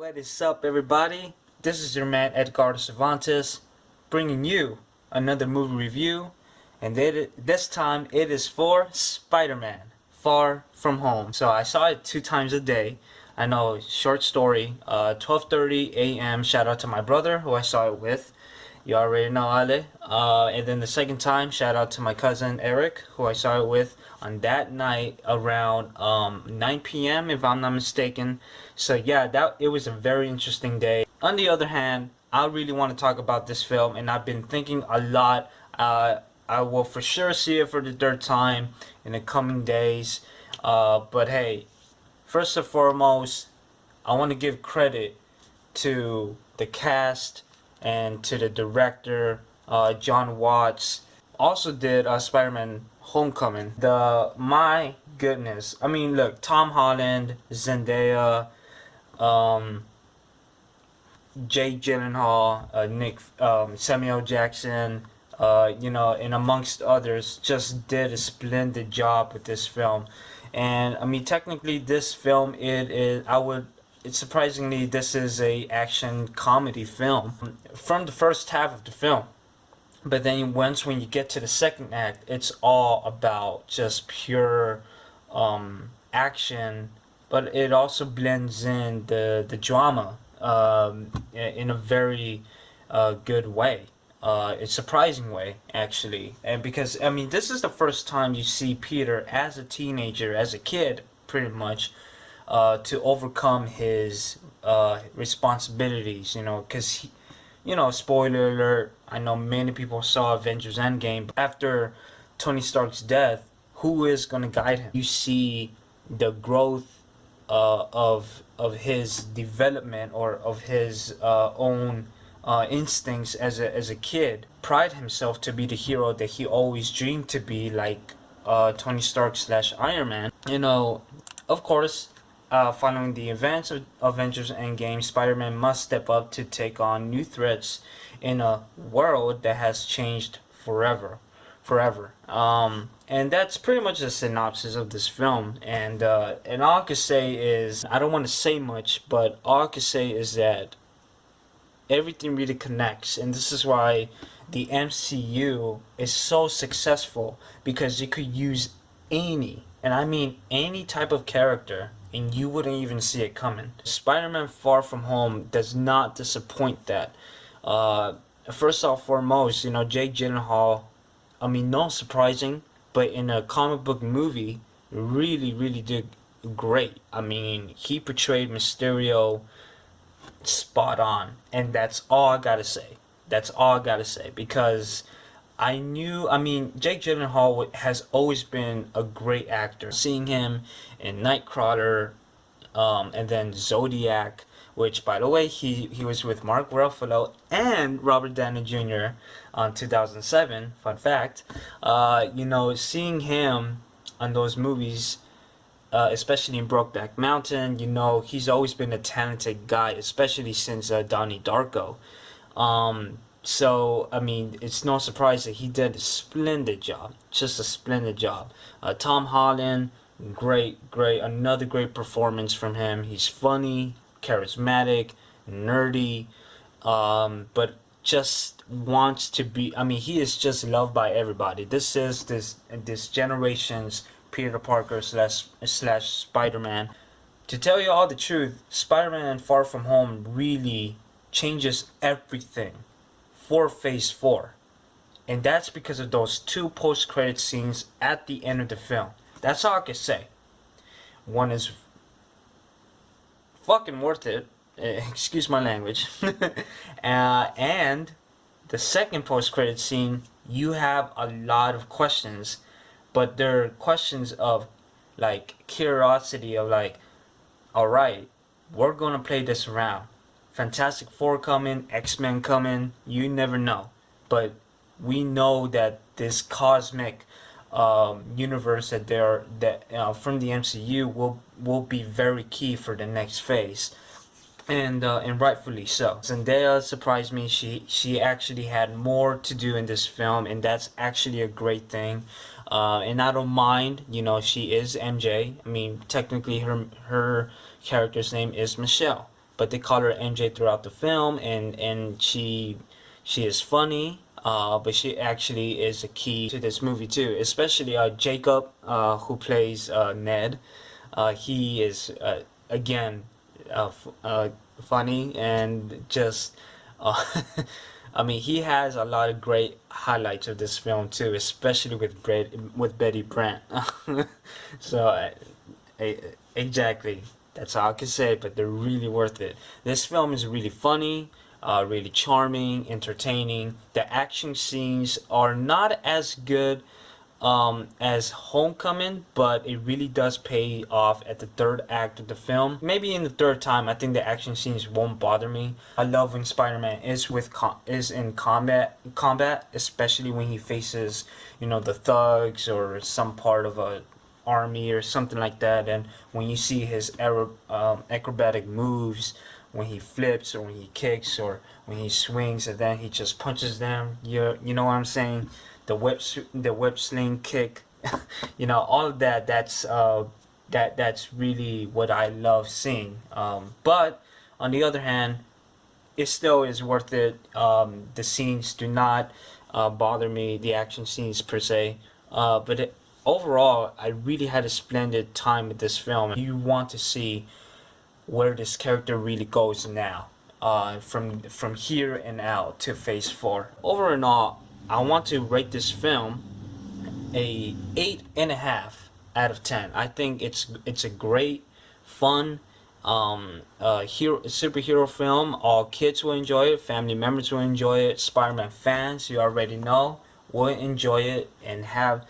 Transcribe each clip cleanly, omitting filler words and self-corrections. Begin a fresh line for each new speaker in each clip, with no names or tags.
What is up, everybody? This is your man Edgar Cervantes, bringing you another movie review, and this time it is for Spider-Man: Far From Home. So I saw it 2 times a day. I know, short story. 12:30 a.m. Shout out to my brother who I saw it with. You already know Ale. And then the second time, shout out to my cousin Eric, who I saw it with on that night around 9 p.m. if I'm not mistaken. So yeah, that it was a very interesting day. On the other hand, I really want to talk about this film, and I've been thinking a lot. I will for sure see it for the third time in the coming days. But hey, first and foremost, I want to give credit to the cast and to the director, John Watts. Also did Spider-Man: Homecoming. My goodness, I mean, look, Tom Holland, Zendaya, Jake Gyllenhaal, Samuel Jackson, and amongst others, just did a splendid job with this film. And I mean, technically, this film it's surprisingly, this is a action comedy film from the first half of the film. But then when you get to the second act, it's all about just pure action, but it also blends in the drama in a very good way. A surprising way, actually. And because, I mean, this is the first time you see Peter as a teenager, as a kid, pretty much, to overcome his responsibilities, because, spoiler alert, I know many people saw Avengers Endgame. After Tony Stark's death, who is going to guide him? You see the growth of his development, or of his own instincts as a kid. Pride himself to be the hero that he always dreamed to be, like Tony Stark / Iron Man. Of course, following the events of Avengers Endgame, Spider-Man must step up to take on new threats in a world that has changed forever. And that's pretty much the synopsis of this film. And all I can say is, I don't want to say much, but all I can say is that everything really connects, and this is why the MCU is so successful, because you could use any, and I mean any type of character, and you wouldn't even see it coming. Spider-Man: Far From Home does not disappoint that. First off, foremost, Jake Gyllenhaal, I mean, not surprising, but in a comic book movie, really did great. I mean, he portrayed Mysterio spot on, and that's all I gotta say. Because I mean, Jake Gyllenhaal has always been a great actor. Seeing him in Nightcrawler, and then Zodiac, which, by the way, he was with Mark Ruffalo and Robert Downey Jr. on 2007. Fun fact. Seeing him on those movies, especially in Brokeback Mountain, he's always been a talented guy, especially since Donnie Darko. So, I mean, it's no surprise that he did a splendid job. Just a splendid job. Tom Holland, great. Another great performance from him. He's funny, charismatic, nerdy, but just wants to be, I mean, he is just loved by everybody. This is this generation's Peter Parker / Spider-Man. To tell you all the truth, Spider-Man: Far From Home really changes everything for Phase 4. And that's because of those 2 post-credit scenes at the end of the film. That's all I can say. One is fucking worth it. Excuse my language. And the second post-credit scene, you have a lot of questions. But they're questions of, like, curiosity, of like, alright, we're gonna play this around. Fantastic Four coming, X-Men coming, you never know. But we know that this cosmic universe that from the MCU will be very key for the next phase. And rightfully so. Zendaya surprised me. She actually had more to do in this film, and that's actually a great thing. And I don't mind. She is MJ. I mean, technically her character's name is Michelle, but they call her MJ throughout the film, and she is funny. But she actually is a key to this movie too, especially Jacob, who plays Ned. He is again funny and just uh, I mean, he has a lot of great highlights of this film too, especially with Betty Brant. So exactly, that's all I can say. But they're really worth it. This film is really funny, really charming, entertaining. The action scenes are not as good as Homecoming, but it really does pay off at the third act of the film. Maybe in the third time, I think the action scenes won't bother me. I love when Spider-Man is in combat, especially when he faces, you know, the thugs or some part of a army or something like that. And when you see his acrobatic moves, when he flips or when he kicks or when he swings and then he just punches them, you know what I'm saying? The whip sling kick, you know, all of that. That's really what I love seeing. But on the other hand, it still is worth it. The scenes do not bother me, the action scenes per se. Overall, I really had a splendid time with this film. You want to see where this character really goes now, from here and out to Phase 4. Over and all, I want to rate this film a 8.5 out of 10. I think it's a great, fun, superhero film. All kids will enjoy it. Family members will enjoy it. Spider-Man fans, you already know, will enjoy it and have.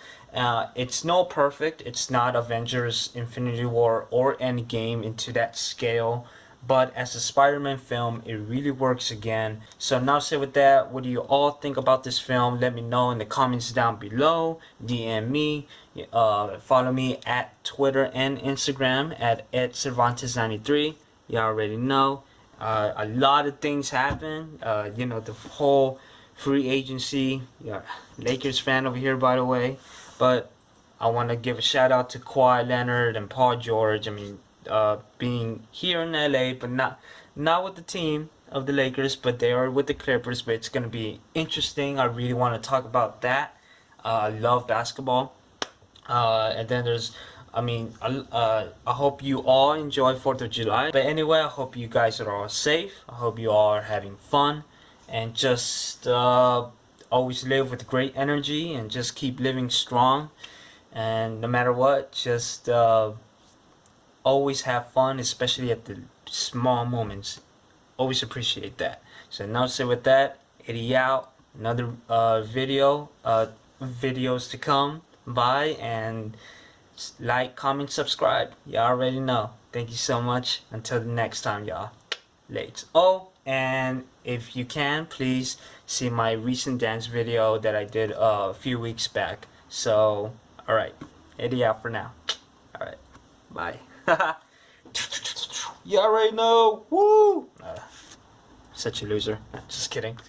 It's no perfect. It's not Avengers: Infinity War or Endgame into that scale. But as a Spider-Man film, it really works again. So now said with that, what do you all think about this film? Let me know in the comments down below. DM me. Follow me at Twitter and Instagram at @Cervantes93. You already know. A lot of things happen. You know, the whole free agency. Yeah, Lakers fan over here, by the way. But I want to give a shout out to Kawhi Leonard and Paul George. I mean, being here in LA, but not with the team of the Lakers, but they are with the Clippers. But it's gonna be interesting. I really want to talk about that. I love basketball. And then there's, I mean, I hope you all enjoy 4th of July. But anyway, I hope you guys are all safe. I hope you all are having fun, and just always live with great energy and just keep living strong. And no matter what, just always have fun, especially at the small moments. Always appreciate that. So now, say with that, Eddie out. Another videos to come by, and like, comment, subscribe. Y'all already know. Thank you so much. Until the next time, y'all. Late. Oh, and if you can, please see my recent dance video that I did a few weeks back. So, alright. Eddie out for now. Alright. Bye. You already know. Woo! Such a loser. Just kidding.